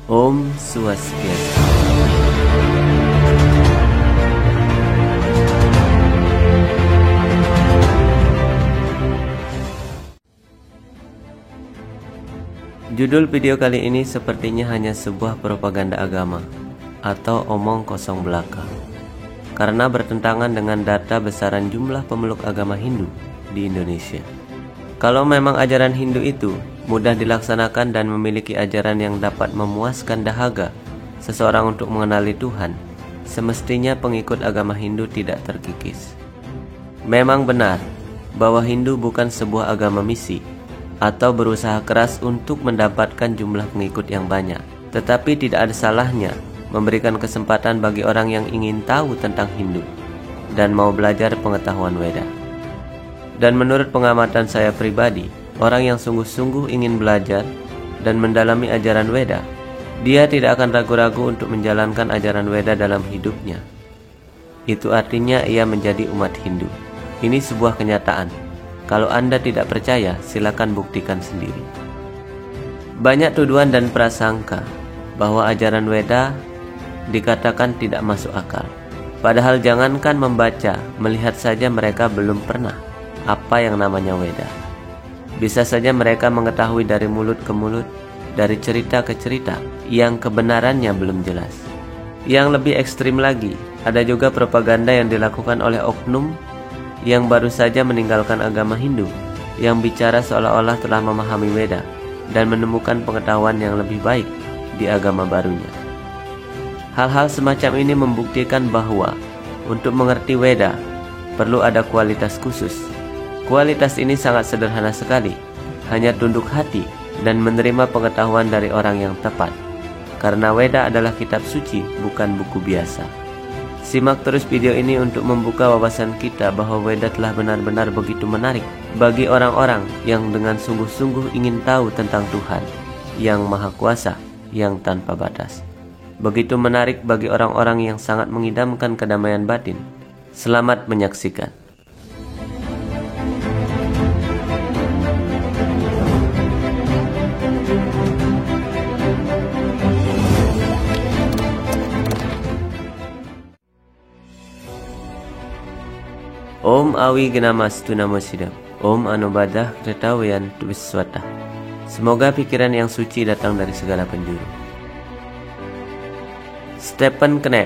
Om Swastiastu. Judul video kali ini sepertinya hanya sebuah propaganda agama atau omong kosong belaka, karena bertentangan dengan data besaran jumlah pemeluk agama Hindu di Indonesia. Kalau memang ajaran Hindu itu mudah dilaksanakan dan memiliki ajaran yang dapat memuaskan dahaga seseorang untuk mengenali Tuhan, semestinya pengikut agama Hindu tidak terkikis. Memang benar bahwa Hindu bukan sebuah agama misi atau berusaha keras untuk mendapatkan jumlah pengikut yang banyak, tetapi tidak ada salahnya memberikan kesempatan bagi orang yang ingin tahu tentang Hindu dan mau belajar pengetahuan Weda. Dan menurut pengamatan saya pribadi, orang yang sungguh-sungguh ingin belajar dan mendalami ajaran Weda, dia tidak akan ragu-ragu untuk menjalankan ajaran Weda dalam hidupnya. Itu artinya ia menjadi umat Hindu. Ini sebuah kenyataan. Kalau Anda tidak percaya, silakan buktikan sendiri. Banyak tuduhan dan prasangka bahwa ajaran Weda dikatakan tidak masuk akal. Padahal jangankan membaca, melihat saja mereka belum pernah apa yang namanya Weda. Bisa saja mereka mengetahui dari mulut ke mulut, dari cerita ke cerita, yang kebenarannya belum jelas. Yang lebih ekstrim lagi, ada juga propaganda yang dilakukan oleh oknum yang baru saja meninggalkan agama Hindu, yang bicara seolah-olah telah memahami Weda dan menemukan pengetahuan yang lebih baik di agama barunya. Hal-hal semacam ini membuktikan bahwa untuk mengerti Weda perlu ada kualitas khusus. Kualitas ini sangat sederhana sekali, hanya tunduk hati dan menerima pengetahuan dari orang yang tepat, karena Weda adalah kitab suci, bukan buku biasa. Simak terus video ini untuk membuka wawasan kita bahwa Weda telah benar-benar begitu menarik bagi orang-orang yang dengan sungguh-sungguh ingin tahu tentang Tuhan yang Maha Kuasa, yang tanpa batas. Begitu menarik bagi orang-orang yang sangat mengidamkan kedamaian batin. Selamat menyaksikan. Om Awi Genamastu Namo Sidam. Om Anubadah Kretawayan Twiswata. Semoga pikiran yang suci datang dari segala penjuru. Stephen Knapp,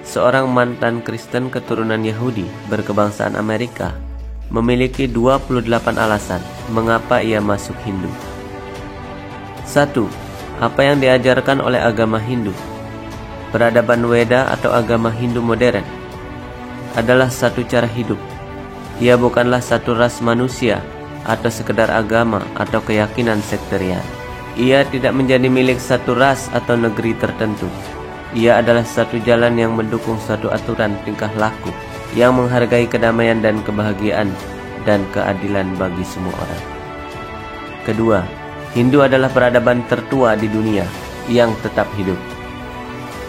seorang mantan Kristen keturunan Yahudi berkebangsaan Amerika, memiliki 28 alasan mengapa ia masuk Hindu. 1. Apa yang diajarkan oleh agama Hindu? Peradaban Weda atau agama Hindu modern adalah satu cara hidup. Ia bukanlah satu ras manusia atau sekedar agama atau keyakinan sektarian. Ia tidak menjadi milik satu ras atau negeri tertentu. Ia adalah satu jalan yang mendukung suatu aturan tingkah laku yang menghargai kedamaian dan kebahagiaan dan keadilan bagi semua orang. Kedua, Hindu adalah peradaban tertua di dunia yang tetap hidup.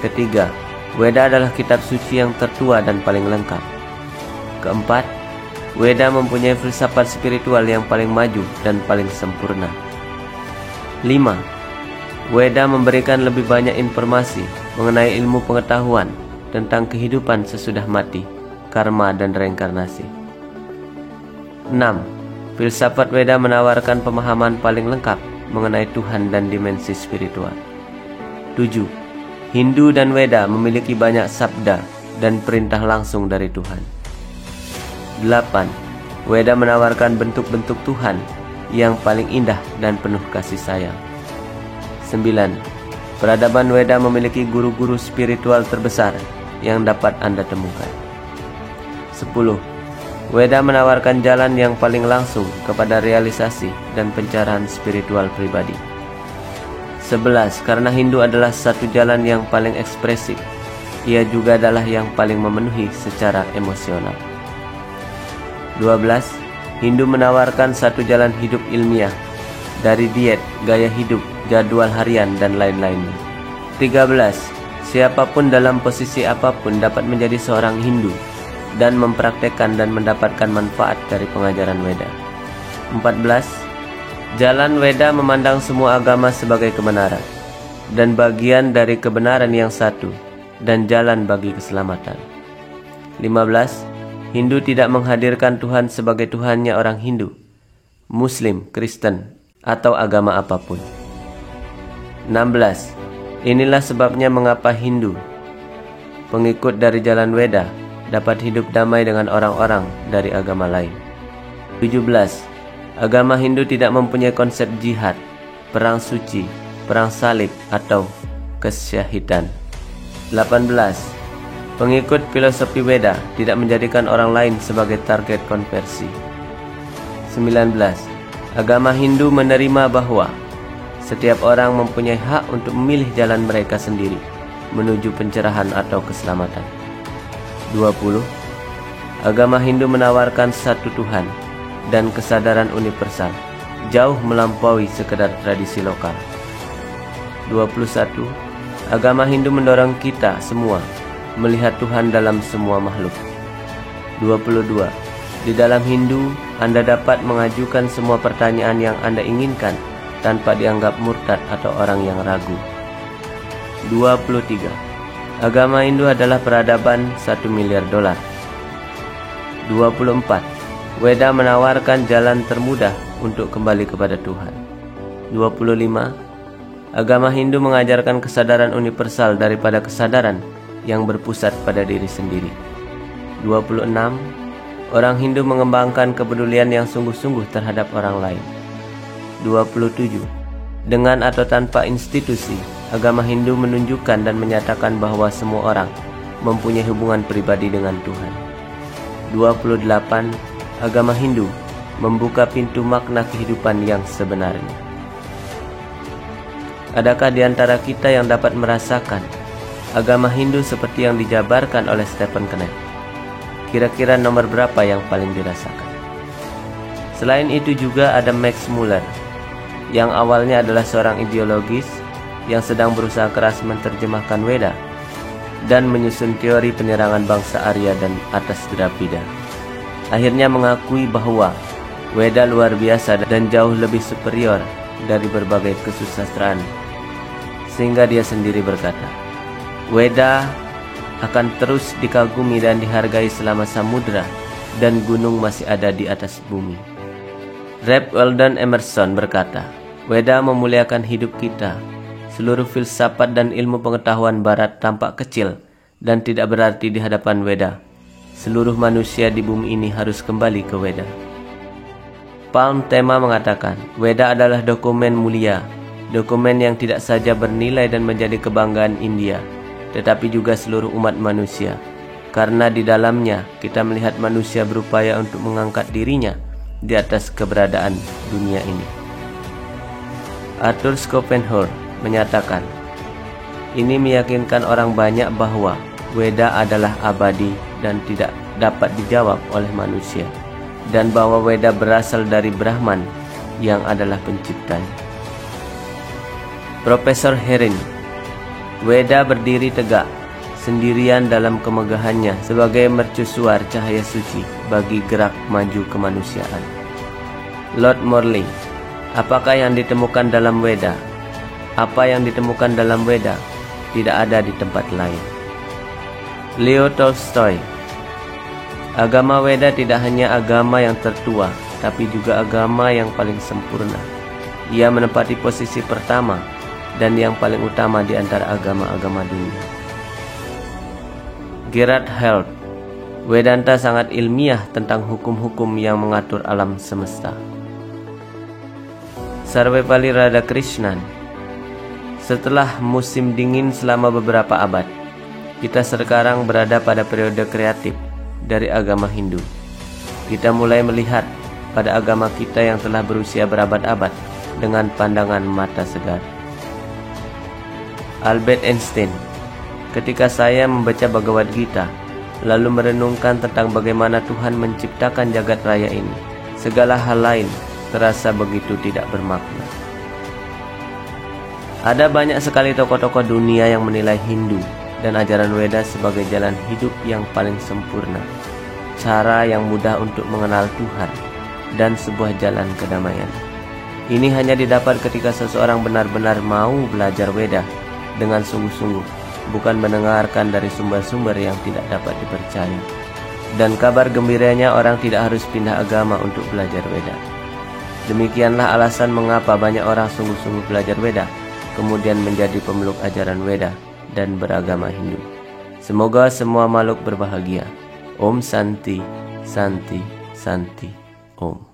Ketiga, Weda adalah kitab suci yang tertua dan paling lengkap. Keempat, Weda mempunyai filsafat spiritual yang paling maju dan paling sempurna. 5. Weda memberikan lebih banyak informasi mengenai ilmu pengetahuan tentang kehidupan sesudah mati, karma dan reinkarnasi. 6. Filsafat Weda menawarkan pemahaman paling lengkap mengenai Tuhan dan dimensi spiritual. 7. Hindu dan Weda memiliki banyak sabda dan perintah langsung dari Tuhan. 8. Weda menawarkan bentuk-bentuk Tuhan yang paling indah dan penuh kasih sayang. 9. Peradaban Weda memiliki guru-guru spiritual terbesar yang dapat Anda temukan. 10. Weda menawarkan jalan yang paling langsung kepada realisasi dan pencerahan spiritual pribadi. 11. Karena Hindu adalah satu jalan yang paling ekspresif, ia juga adalah yang paling memenuhi secara emosional. 12. Hindu menawarkan satu jalan hidup ilmiah, dari diet, gaya hidup, jadwal harian, dan lain-lainnya. 13. Siapapun dalam posisi apapun dapat menjadi seorang Hindu dan mempraktekkan dan mendapatkan manfaat dari pengajaran Weda. 14. Jalan Weda memandang semua agama sebagai kebenaran. dan bagian dari kebenaran yang satu, dan jalan bagi keselamatan. 15. Hindu tidak menghadirkan Tuhan sebagai Tuhannya orang Hindu, Muslim, Kristen, atau agama apapun. 16. Inilah sebabnya mengapa Hindu, pengikut dari jalan Weda, dapat hidup damai dengan orang-orang dari agama lain. 17. Agama Hindu tidak mempunyai konsep jihad, perang suci, perang salib, atau kesyahidan. 18. Pengikut filosofi Weda tidak menjadikan orang lain sebagai target konversi. 19. Agama Hindu menerima bahwa setiap orang mempunyai hak untuk memilih jalan mereka sendiri menuju pencerahan atau keselamatan. 20. Agama Hindu menawarkan satu Tuhan dan kesadaran universal, jauh melampaui sekedar tradisi lokal. 21. Agama Hindu mendorong kita semua melihat Tuhan dalam semua makhluk. 22. Di dalam Hindu, Anda dapat mengajukan semua pertanyaan yang Anda inginkan tanpa dianggap murtad atau orang yang ragu. 23. Agama Hindu adalah peradaban $1 miliar. 24. Weda menawarkan jalan termudah untuk kembali kepada Tuhan. 25. Agama Hindu mengajarkan kesadaran universal daripada kesadaran yang berpusat pada diri sendiri. 26. Orang Hindu mengembangkan kepedulian yang sungguh-sungguh terhadap orang lain. 27. Dengan atau tanpa institusi, agama Hindu menunjukkan dan menyatakan bahwa semua orang mempunyai hubungan pribadi dengan Tuhan. 28. Agama Hindu membuka pintu makna kehidupan yang sebenarnya. Adakah di antara kita yang dapat merasakan agama Hindu seperti yang dijabarkan oleh Stephen Kenneth? Kira-kira nomor berapa yang paling dirasakan? Selain itu juga ada Max Muller, yang awalnya adalah seorang ideologis yang sedang berusaha keras menerjemahkan Weda dan menyusun teori penyerangan bangsa Arya dan atas Dravida. Akhirnya mengakui bahwa Weda luar biasa dan jauh lebih superior dari berbagai kesusastraan, sehingga dia sendiri berkata, Weda akan terus dikagumi dan dihargai selama samudra dan gunung masih ada di atas bumi. Ralph Waldo Emerson berkata, Weda memuliakan hidup kita. Seluruh filsafat dan ilmu pengetahuan barat tampak kecil dan tidak berarti di hadapan Weda. Seluruh manusia di bumi ini harus kembali ke Weda. Palm Tema mengatakan, Weda adalah dokumen mulia, dokumen yang tidak saja bernilai dan menjadi kebanggaan India, tetapi juga seluruh umat manusia, karena di dalamnya kita melihat manusia berupaya untuk mengangkat dirinya di atas keberadaan dunia ini. Arthur Schopenhauer menyatakan, ini meyakinkan orang banyak bahwa Weda adalah abadi dan tidak dapat dijawab oleh manusia, dan bahwa Weda berasal dari Brahman yang adalah penciptanya. Profesor Herin, Weda berdiri tegak sendirian dalam kemegahannya sebagai mercusuar cahaya suci bagi gerak maju kemanusiaan. Lord Morley, apakah yang ditemukan dalam Weda? Apa yang ditemukan dalam Weda tidak ada di tempat lain. Leo Tolstoy, agama Weda tidak hanya agama yang tertua, tapi juga agama yang paling sempurna. Ia menempati posisi pertama dan yang paling utama di antara agama-agama dunia. Gerard Held, Vedanta sangat ilmiah tentang hukum-hukum yang mengatur alam semesta. Sarvepalli Radhakrishnan, setelah musim dingin selama beberapa abad, kita sekarang berada pada periode kreatif dari agama Hindu. Kita mulai melihat pada agama kita yang telah berusia berabad-abad dengan pandangan mata segar. Albert Einstein, ketika saya membaca Bhagavad Gita, lalu merenungkan tentang bagaimana Tuhan menciptakan jagat raya ini, segala hal lain terasa begitu tidak bermakna. Ada banyak sekali tokoh-tokoh dunia yang menilai Hindu dan ajaran Weda sebagai jalan hidup yang paling sempurna, cara yang mudah untuk mengenal Tuhan, dan sebuah jalan kedamaian. Ini hanya didapat ketika seseorang benar-benar mau belajar Weda dengan sungguh-sungguh, bukan mendengarkan dari sumber-sumber yang tidak dapat dipercaya. Dan kabar gembiranya orang tidak harus pindah agama untuk belajar Weda. Demikianlah alasan mengapa banyak orang sungguh-sungguh belajar Weda, kemudian menjadi pemeluk ajaran Weda dan beragama Hindu. Semoga semua makhluk berbahagia. Om Santi, Santi, Santi, Om.